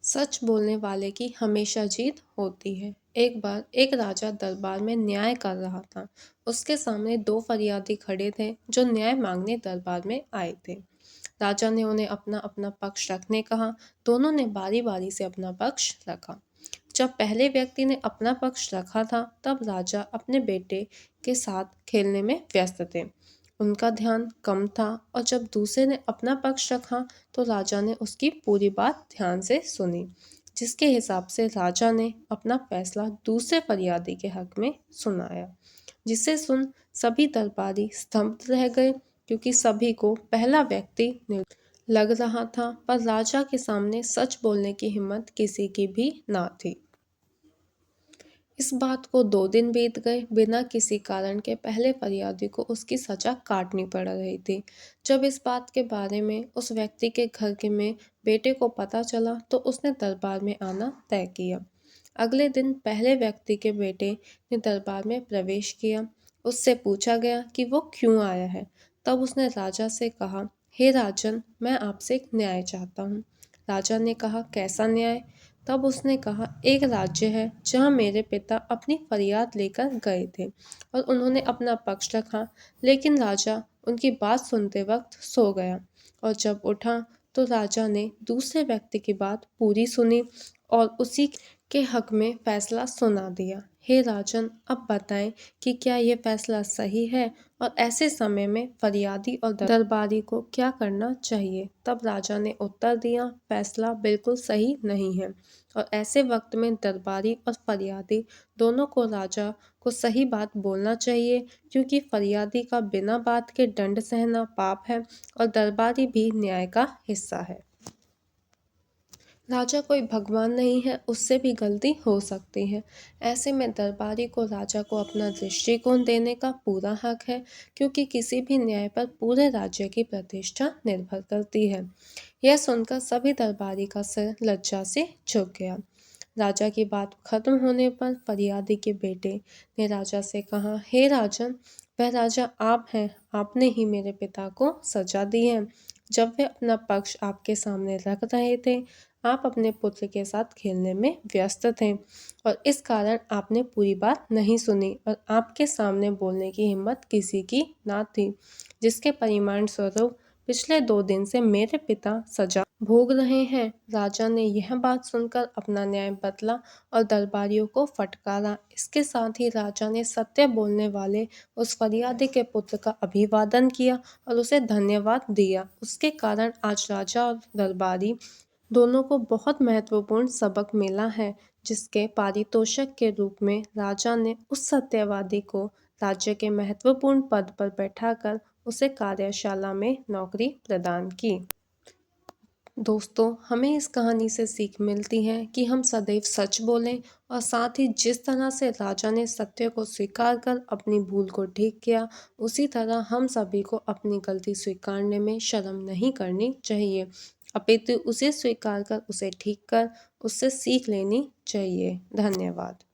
सच बोलने वाले की हमेशा जीत होती है। एक बार एक राजा दरबार में न्याय कर रहा था। उसके सामने दो फरियादी खड़े थे जो न्याय मांगने दरबार में आए थे। राजा ने उन्हें अपना अपना पक्ष रखने कहा। दोनों ने बारी बारी से अपना पक्ष रखा। जब पहले व्यक्ति ने अपना पक्ष रखा था तब राजा अपने बेटे के साथ खेलने में व्यस्त थे। उनका ध्यान कम था और जब दूसरे ने अपना पक्ष रखा तो राजा ने उसकी पूरी बात ध्यान से सुनी, जिसके हिसाब से राजा ने अपना फैसला दूसरे फरियादी के हक में सुनाया। जिसे सुन सभी दरबारी स्तब्ध रह गए, क्योंकि सभी को पहला व्यक्ति लग रहा था, पर राजा के सामने सच बोलने की हिम्मत किसी की भी ना थी। इस बात को 2 दिन बीत गए। बिना किसी कारण के पहले फरियादी को उसकी सजा काटनी पड़ रही थी। जब इस बात के बारे में उस व्यक्ति के घर के में बेटे को पता चला तो उसने दरबार में आना तय किया। अगले दिन पहले व्यक्ति के बेटे ने दरबार में प्रवेश किया। उससे पूछा गया कि वो क्यों आया है। तब उसने राजा से कहा, हे राजन, मैं आपसे एक न्याय चाहता हूँ। राजा ने कहा, कैसा न्याय? तब उसने कहा, एक राज्य है जहाँ मेरे पिता अपनी फरियाद लेकर गए थे और उन्होंने अपना पक्ष रखा, लेकिन राजा उनकी बात सुनते वक्त सो गया और जब उठा तो राजा ने दूसरे व्यक्ति की बात पूरी सुनी और उसी के हक में फैसला सुना दिया। हे राजन, अब बताएं कि क्या ये फैसला सही है और ऐसे समय में फरियादी और दरबारी को क्या करना चाहिए? तब राजा ने उत्तर दिया, फैसला बिल्कुल सही नहीं है और ऐसे वक्त में दरबारी और फरियादी दोनों को राजा को सही बात बोलना चाहिए, क्योंकि फरियादी का बिना बात के दंड सहना पाप है और दरबारी भी न्याय का हिस्सा है। राजा कोई भगवान नहीं है, उससे भी गलती हो सकती है। ऐसे में दरबारी को राजा को अपना दृष्टिकोण देने का पूरा हक है, क्योंकि किसी भी न्याय पर पूरे राज्य की प्रतिष्ठा निर्भर करती है। यह सुनकर सभी दरबारी का सिर लज्जा से झुक गया। राजा की बात खत्म होने पर फरियादी के बेटे ने राजा से कहा, हे राजन, वह राजा आप हैं। आपने ही मेरे पिता को सजा दी है। जब वे अपना पक्ष आपके सामने रख रहे थे, आप अपने पुत्र के साथ खेलने में व्यस्त थे और इस कारण आपने पूरी बात नहीं सुनी और आपके सामने बोलने की हिम्मत किसी की ना थी, जिसके परिणाम स्वरूप पिछले 2 दिन से मेरे पिता सजा भोग रहे हैं। राजा ने यह बात सुनकर अपना न्याय बदला और दरबारियों को फटकारा। इसके साथ ही राजा ने सत्य बोलने वाले उस फरियादी के पुत्र का अभिवादन किया और उसे धन्यवाद दिया। उसके कारण आज राजा और दरबारी दोनों को बहुत महत्वपूर्ण सबक मिला है, जिसके पारितोषिक के रूप में राजा ने उस सत्यवादी को राज्य के महत्वपूर्ण पद पर बैठाकर उसे कार्यशाला में नौकरी प्रदान की। दोस्तों, हमें इस कहानी से सीख मिलती है कि हम सदैव सच बोलें और साथ ही जिस तरह से राजा ने सत्य को स्वीकार कर अपनी भूल को ठीक किया, उसी तरह हम सभी को अपनी गलती स्वीकारने में शर्म नहीं करनी चाहिए, अपितु उसे स्वीकार कर उसे ठीक कर उससे सीख लेनी चाहिए। धन्यवाद।